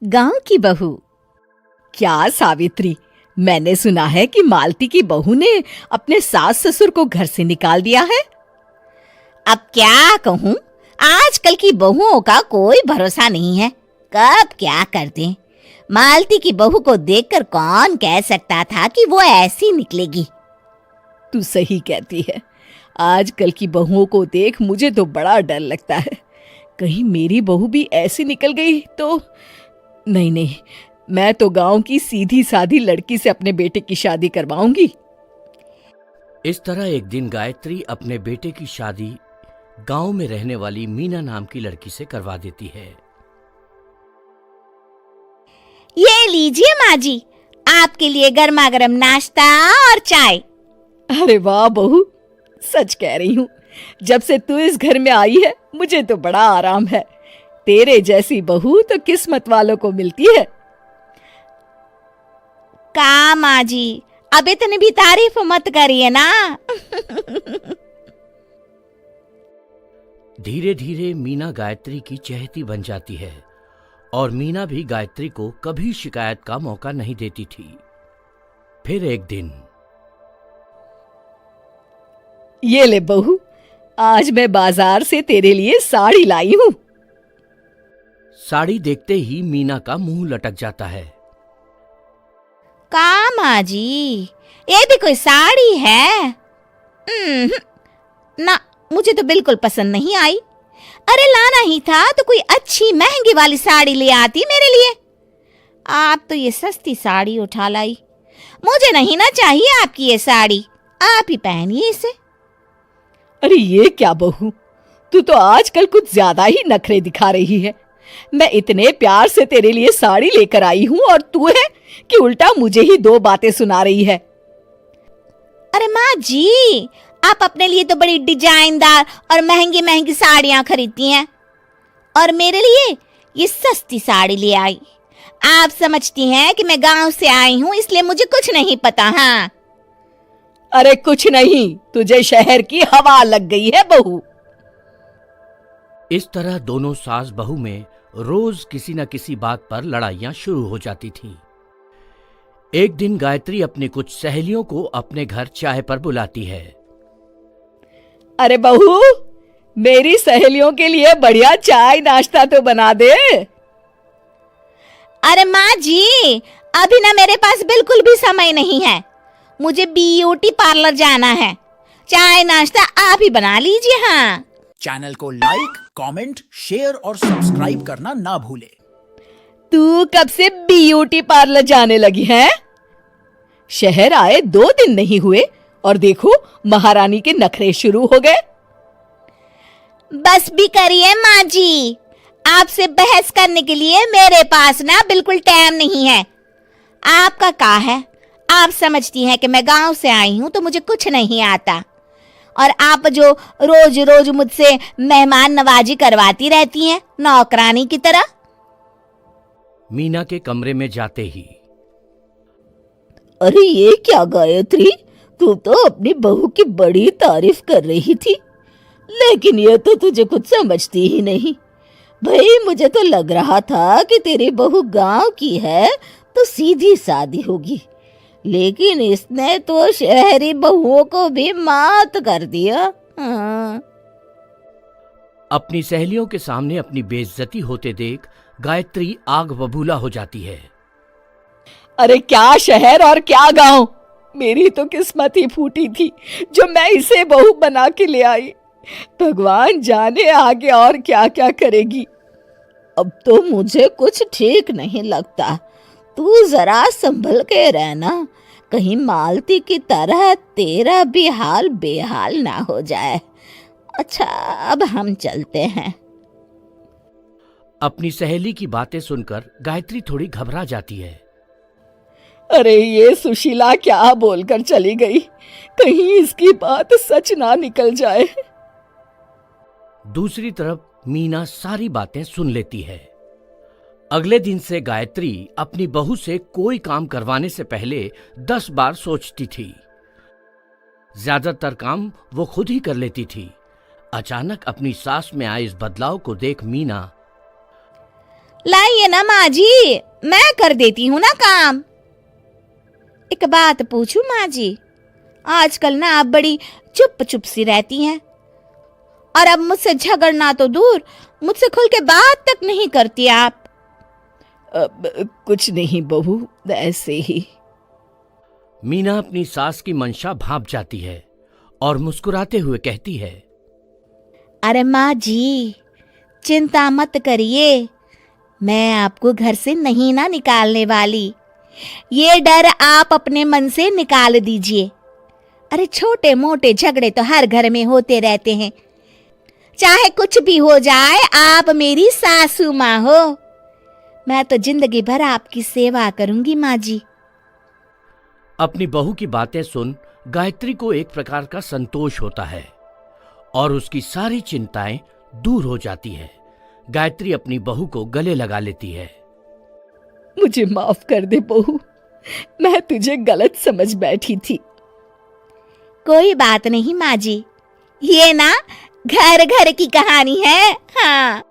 गांव की बहू। क्या सावित्री, मैंने सुना है कि मालती की बहू ने अपने सास ससुर को घर से निकाल दिया है। अब क्या कहूँ, आजकल की बहुओं का कोई भरोसा नहीं है, कब क्या कर दें। मालती की बहू को देखकर कौन कह सकता था कि वो ऐसी निकलेगी। तू सही कहती है, आजकल की बहुओं को देख मुझे तो बड़ा डर लगता है। कहीं मेरी बहू भी ऐसी निकल गई तो। नहीं, मैं तो गांव की सीधी सादी लड़की से अपने बेटे की शादी करवाऊंगी। इस तरह एक दिन गायत्री अपने बेटे की शादी गांव में रहने वाली मीना नाम की लड़की से करवा देती है। ये लीजिए माँ जी, आपके लिए गर्मा गर्म नाश्ता और चाय। अरे वाह बहू, सच कह रही हूँ, जब से तू इस घर में आई है मुझे तो बड़ा आराम है। तेरे जैसी बहू तो किस्मत वालों को मिलती है। का माँ जी, अब इतनी भी तारीफ मत करिए ना। धीरे धीरे मीना गायत्री की चहेती बन जाती है और मीना भी गायत्री को कभी शिकायत का मौका नहीं देती थी। फिर एक दिन, ये ले बहू, आज मैं बाजार से तेरे लिए साड़ी लाई हूँ। साड़ी देखते ही मीना का मुंह लटक जाता है। का माँ जी, ये भी कोई साड़ी है? ना, मुझे तो बिल्कुल पसंद नहीं आई। अरे लाना ही था तो कोई अच्छी महंगी वाली साड़ी ले आती मेरे लिए। आप तो ये सस्ती साड़ी उठा लाई। मुझे नहीं ना चाहिए आपकी ये साड़ी, आप ही पहनिए इसे। अरे ये क्या बहू, तू तो आजकल कुछ ज्यादा ही नखरे दिखा रही है। मैं इतने प्यार से तेरे लिए साड़ी लेकर आई हूँ और तू है कि उल्टा मुझे ही दो बातें सुना रही है। अरे माँ जी, आप अपने लिए तो बड़ी डिजाइनदार और महंगी महंगी साड़ियां खरीदती हैं और मेरे लिए ये सस्ती साड़ी ले आई। आप समझती हैं कि मैं गांव से आई हूँ इसलिए मुझे कुछ नहीं पता। हाँ, अरे कुछ नहीं, तुझे शहर की हवा लग गई है बहू। इस तरह दोनों सास बहू में रोज किसी न किसी बात पर लड़ाइयां शुरू हो जाती थीं। एक दिन गायत्री अपनी कुछ सहेलियों को अपने घर चाय पर बुलाती है। अरे बहू, मेरी सहेलियों के लिए बढ़िया चाय नाश्ता तो बना दे। अरे माँ जी, अभी ना मेरे पास बिल्कुल भी समय नहीं है, मुझे ब्यूटी पार्लर जाना है। चाय नाश्ता आप ही बना लीजिए। हाँ, चैनल को लाइक, कमेंट, शेयर और सब्सक्राइब करना ना भूले। तू कब से ब्यूटी पार्लर जाने लगी है? शहर आए 2 दिन नहीं हुए और देखो महारानी के नखरे शुरू हो गए। बस भी करिए माँ जी, आपसे बहस करने के लिए मेरे पास ना बिल्कुल टाइम नहीं है। आपका क्या है, आप समझती हैं कि मैं गांव से आई हूं तो मुझे कुछ नहीं आता, और आप जो रोज रोज मुझसे मेहमान नवाजी करवाती रहती हैं नौकरानी की तरह। मीना के कमरे में जाते ही, अरे ये क्या गायत्री, तू तो अपनी बहू की बड़ी तारीफ कर रही थी, लेकिन ये तो तुझे कुछ समझती ही नहीं। भाई मुझे तो लग रहा था कि तेरी बहू गांव की है तो सीधी सादी होगी, लेकिन इसने तो शहरी बहुओं को भी मात कर दिया। हाँ। अपनी सहेलियों के सामने अपनी बेइज्जती होते देख गायत्री आग बबूला हो जाती है। अरे क्या शहर और क्या गांव, मेरी तो किस्मत ही फूटी थी जो मैं इसे बहू बना के ले आई। भगवान जाने आगे और क्या क्या करेगी। अब तो मुझे कुछ ठीक नहीं लगता। तू जरा संभल के रहना, कहीं मालती की तरह तेरा भी हाल बेहाल ना हो जाए। अच्छा, अब हम चलते हैं। अपनी सहेली की बातें सुनकर गायत्री थोड़ी घबरा जाती है। अरे ये सुशीला क्या बोलकर चली गई, कहीं इसकी बात सच ना निकल जाए। दूसरी तरफ मीना सारी बातें सुन लेती है। अगले दिन से गायत्री अपनी बहू से कोई काम करवाने से पहले 10 बार सोचती थी। ज्यादातर काम वो खुद ही कर लेती थी। अचानक अपनी सास में आए इस बदलाव को देख मीना, लाइए ना माँ जी, मैं कर देती हूँ ना काम। एक बात पूछूं माँ जी, आजकल ना आप बड़ी चुप चुप सी रहती हैं, और अब मुझसे झगड़ना तो दूर, मुझसे खुल के बात तक नहीं करती आप। कुछ नहीं बहू, ऐसे ही। मीना अपनी सास की मंशा भांप जाती है और मुस्कुराते हुए कहती है, अरे माँ जी, चिंता मत करिए, मैं आपको घर से नहीं ना निकालने वाली। ये डर आप अपने मन से निकाल दीजिए। अरे छोटे मोटे झगड़े तो हर घर में होते रहते हैं, चाहे कुछ भी हो जाए, आप मेरी सासू माँ हो। मैं तो जिंदगी भर आपकी सेवा करूंगी माँ जी। अपनी बहू की बातें सुन गायत्री को एक प्रकार का संतोष होता है और उसकी सारी चिंताएं दूर हो जाती है। गायत्री अपनी बहू को गले लगा लेती है। मुझे माफ कर दे बहू, मैं तुझे गलत समझ बैठी थी। कोई बात नहीं माँ जी, ये ना घर घर की कहानी है। हाँ।